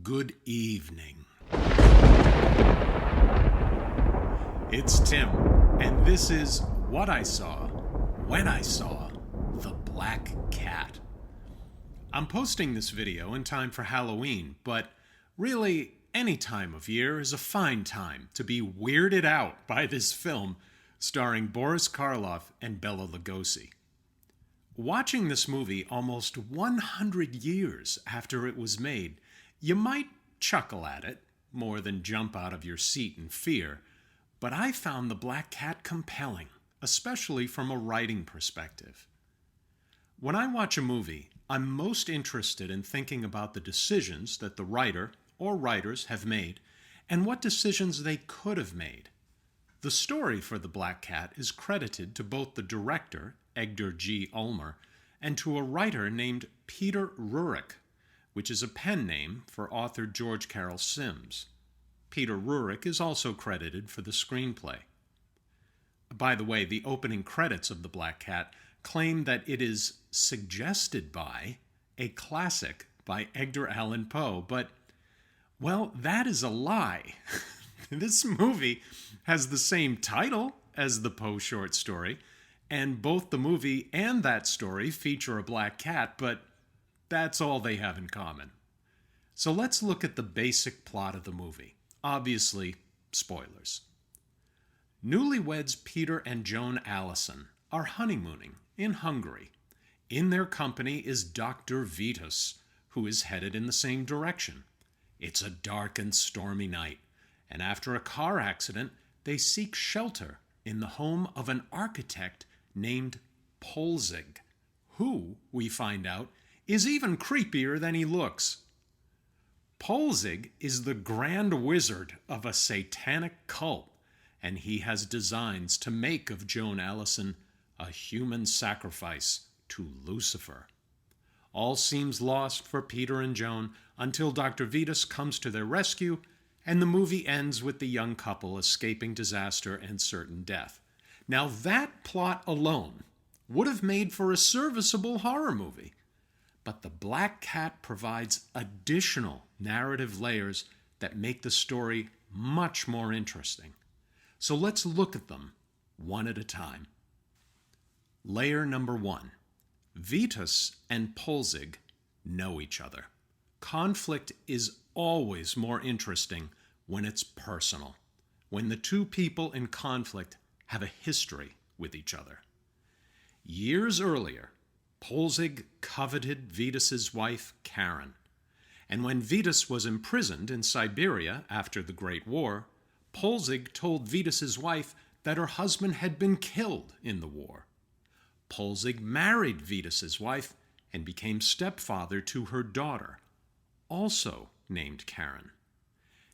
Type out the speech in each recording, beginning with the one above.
Good evening. It's Tim, and this is What I Saw When I Saw the Black Cat. I'm posting this video in time for Halloween, but really, any time of year is a fine time to be weirded out by this film starring Boris Karloff and Bela Lugosi. Watching this movie almost 100 years after it was made, you might chuckle at it more than jump out of your seat in fear, but I found The Black Cat compelling, especially from a writing perspective. When I watch a movie, I'm most interested in thinking about the decisions that the writer or writers have made and what decisions they could have made. The story for The Black Cat is credited to both the director, Edgar G. Ulmer, and to a writer named Peter Rurik, which is a pen name for author George Carroll Sims. Peter Rurik is also credited for the screenplay. By the way, the opening credits of The Black Cat claim that it is suggested by a classic by Edgar Allan Poe, but, well, that is a lie. This movie has the same title as the Poe short story, and both the movie and that story feature a black cat, but that's all they have in common. So let's look at the basic plot of the movie. Obviously, spoilers. Newlyweds Peter and Joan Allison are honeymooning in Hungary. In their company is Dr. Vitus, who is headed in the same direction. It's a dark and stormy night, and after a car accident, they seek shelter in the home of an architect named Polzig, who, we find out, is even creepier than he looks. Polzig is the grand wizard of a satanic cult, and he has designs to make of Joan Allison a human sacrifice to Lucifer. All seems lost for Peter and Joan until Dr. Vitus comes to their rescue, and the movie ends with the young couple escaping disaster and certain death. Now that plot alone would have made for a serviceable horror movie, but The Black Cat provides additional narrative layers that make the story much more interesting. So let's look at them one at a time. Layer number 1. Vitus and Polzig know each other. Conflict is always more interesting when it's personal, when the two people in conflict have a history with each other. Years earlier, Polzig coveted Vitus's wife, Karen, and when Vitus was imprisoned in Siberia after the Great War, Polzig told Vitus's wife that her husband had been killed in the war. Polzig married Vitus's wife and became stepfather to her daughter, also named Karen.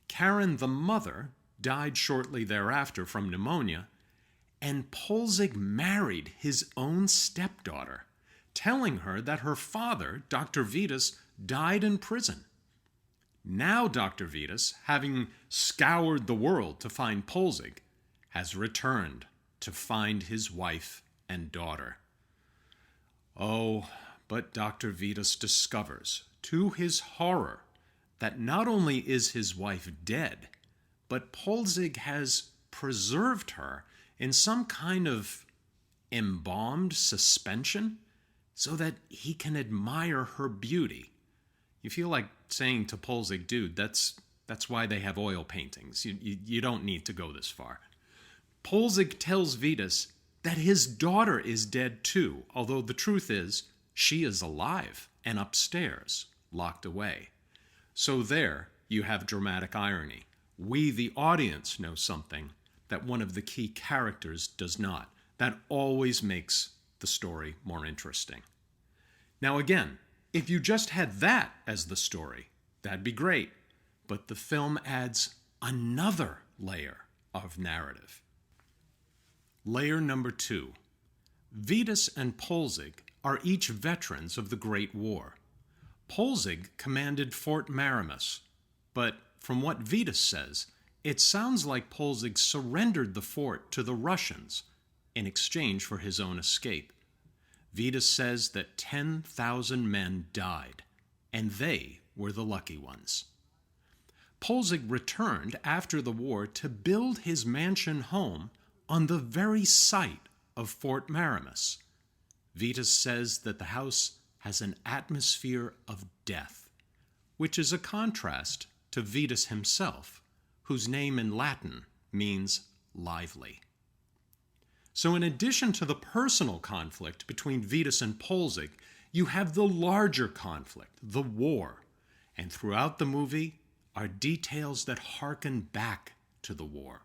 Karen, the mother, died shortly thereafter from pneumonia, and Polzig married his own stepdaughter, telling her that her father, Dr. Vitus, died in prison. Now Dr. Vitus, having scoured the world to find Polzig, has returned to find his wife and daughter. Oh, but Dr. Vitus discovers, to his horror, that not only is his wife dead, but Polzig has preserved her in some kind of embalmed suspension so that he can admire her beauty. You feel like saying to Polzig, dude, that's why they have oil paintings. You don't need to go this far. Polzig tells Vitus that his daughter is dead too, although the truth is she is alive and upstairs, locked away. So there you have dramatic irony. We, the audience, know something that one of the key characters does not. That always makes the story more interesting. Now again, if you just had that as the story, that'd be great. But the film adds another layer of narrative. Layer number 2. Vitus and Polzig are each veterans of the Great War. Polzig commanded Fort Marimus, but from what Vitus says, it sounds like Polzig surrendered the fort to the Russians in exchange for his own escape. Vitus says that 10,000 men died, and they were the lucky ones. Polzig returned after the war to build his mansion home on the very site of Fort Marimus. Vitas says that the house has an atmosphere of death, which is a contrast to Vitas himself, whose name in Latin means lively. So in addition to the personal conflict between Vitas and Polzig, you have the larger conflict, the war. And throughout the movie are details that harken back to the war.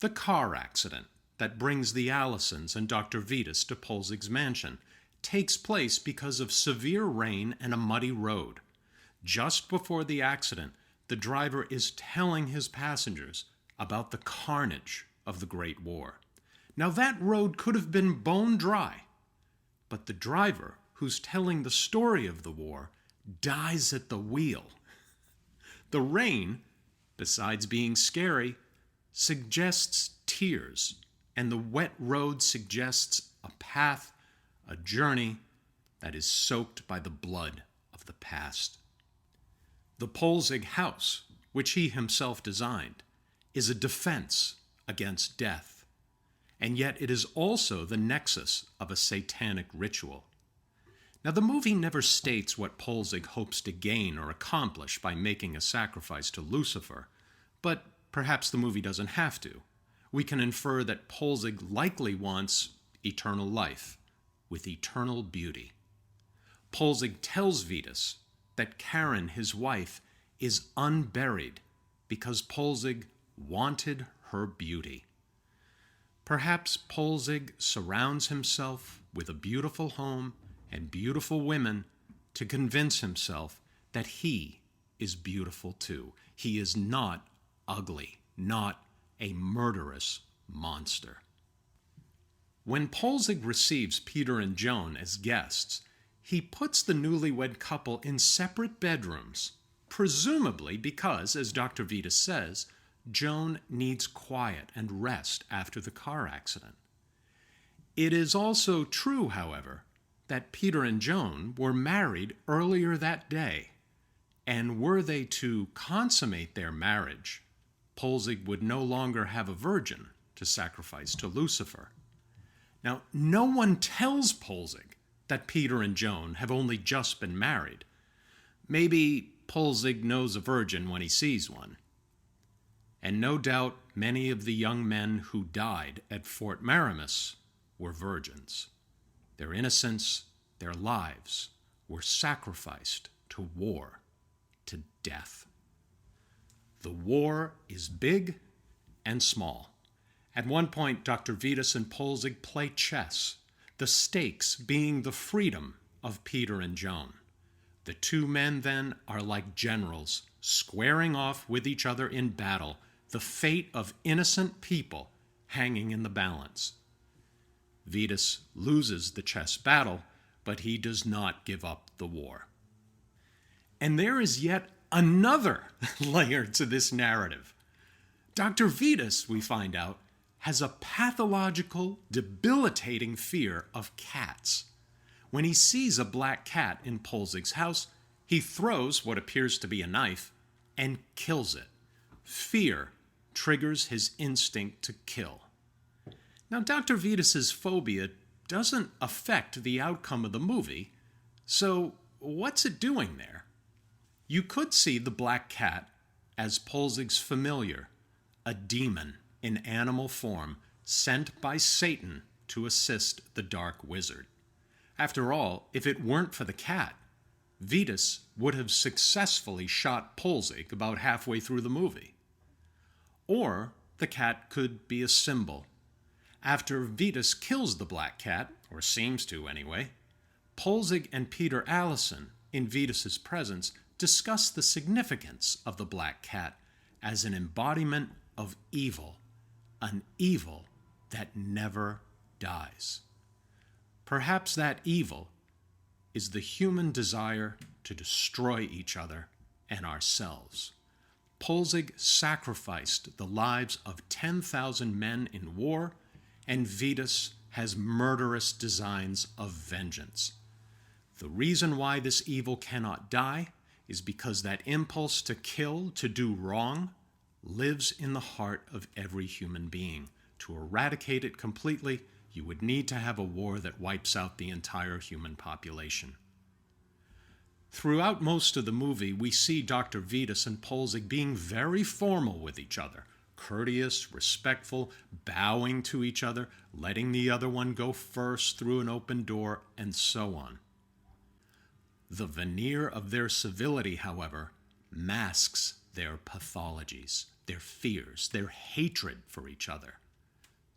The car accident that brings the Allisons and Dr. Vitas to Polzig's mansion takes place because of severe rain and a muddy road. Just before the accident, the driver is telling his passengers about the carnage of the Great War. Now that road could have been bone dry, but the driver, who's telling the story of the war, dies at the wheel. The rain, besides being scary, suggests tears, and the wet road suggests a path, a journey that is soaked by the blood of the past. The Polzig house, which he himself designed, is a defense against death, and yet it is also the nexus of a satanic ritual. Now, the movie never states what Polzig hopes to gain or accomplish by making a sacrifice to Lucifer, but perhaps the movie doesn't have to. We can infer that Polzig likely wants eternal life with eternal beauty. Polzig tells Vitas that Karen, his wife, is unburied because Polzig wanted her beauty. Perhaps Polzig surrounds himself with a beautiful home and beautiful women to convince himself that he is beautiful too. He is not ugly, not a murderous monster. When Polzig receives Peter and Joan as guests, he puts the newlywed couple in separate bedrooms, presumably because, as Dr. Vitas says, Joan needs quiet and rest after the car accident. It is also true, however, that Peter and Joan were married earlier that day, and were they to consummate their marriage, Polzig would no longer have a virgin to sacrifice to Lucifer. Now, no one tells Polzig that Peter and Joan have only just been married. Maybe Polzig knows a virgin when he sees one. And no doubt many of the young men who died at Fort Marimus were virgins. Their innocence, their lives, were sacrificed to war, to death. The war is big and small. At one point, Dr. Vitas and Polzig play chess, the stakes being the freedom of Peter and Joan. The two men then are like generals, squaring off with each other in battle, the fate of innocent people hanging in the balance. Vitas loses the chess battle, but he does not give up the war. And there is yet another layer to this narrative. Dr. Vitas, we find out, has a pathological, debilitating fear of cats. When he sees a black cat in Polzig's house, he throws what appears to be a knife and kills it. Fear triggers his instinct to kill. Now, Dr. Vitas's phobia doesn't affect the outcome of the movie, so what's it doing there? You could see the black cat as Polzig's familiar, a demon in animal form sent by Satan to assist the dark wizard. After all, if it weren't for the cat, Vitas would have successfully shot Polzig about halfway through the movie. Or the cat could be a symbol. After Vitas kills the black cat, or seems to anyway, Polzig and Peter Allison, in Vitas's presence, discuss the significance of the black cat as an embodiment of evil, an evil that never dies. Perhaps that evil is the human desire to destroy each other and ourselves. Polzig sacrificed the lives of 10,000 men in war, and Vitas has murderous designs of vengeance. The reason why this evil cannot die is because that impulse to kill, to do wrong, lives in the heart of every human being. To eradicate it completely, you would need to have a war that wipes out the entire human population. Throughout most of the movie, we see Dr. Vidas and Polzig being very formal with each other, courteous, respectful, bowing to each other, letting the other one go first through an open door, and so on. The veneer of their civility, however, masks their pathologies, their fears, their hatred for each other.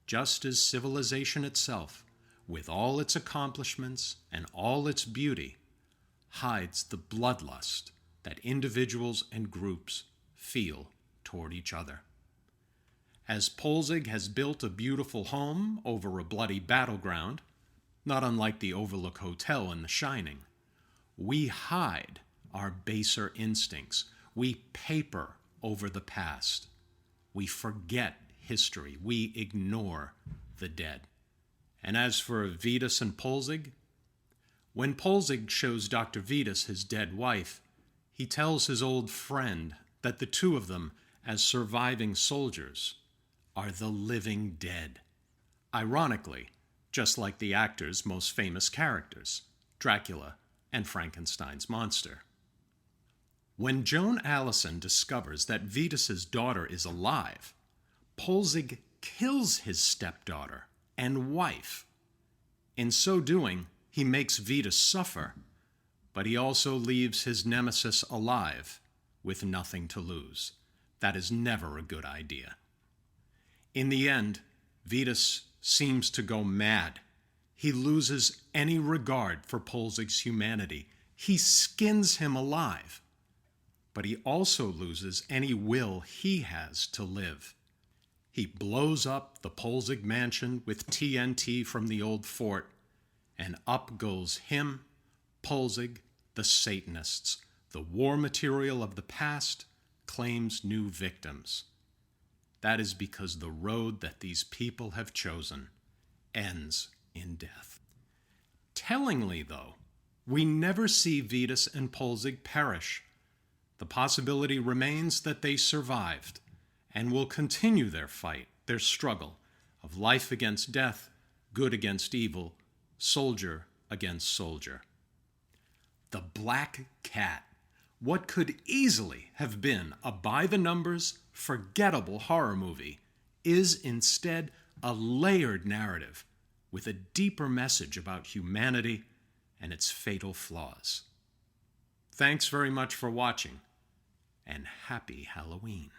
Just as civilization itself, with all its accomplishments and all its beauty, hides the bloodlust that individuals and groups feel toward each other. As Polzig has built a beautiful home over a bloody battleground, not unlike the Overlook Hotel in The Shining, we hide our baser instincts. We paper over the past. We forget history. We ignore the dead. And as for Vidas and Polzig, when Polzig shows Dr. Vidas his dead wife, he tells his old friend that the two of them, as surviving soldiers, are the living dead. Ironically, just like the actor's most famous characters, Dracula and Frankenstein's monster. When Joan Allison discovers that Vidas's daughter is alive, Polzig kills his stepdaughter and wife. In so doing, he makes Vidas suffer, but he also leaves his nemesis alive with nothing to lose. That is never a good idea. In the end, Vidas seems to go mad. He loses any regard for Polzig's humanity. He skins him alive. But he also loses any will he has to live. He blows up the Polzig mansion with TNT from the old fort, and up goes him, Polzig, the Satanists. The war material of the past claims new victims. That is because the road that these people have chosen ends in death. Tellingly, though, we never see Vidas and Polzig perish. The possibility remains that they survived and will continue their fight, their struggle of life against death, good against evil, soldier against soldier. The Black Cat, what could easily have been a by-the-numbers, forgettable horror movie, is instead a layered narrative with a deeper message about humanity and its fatal flaws. Thanks very much for watching, and happy Halloween.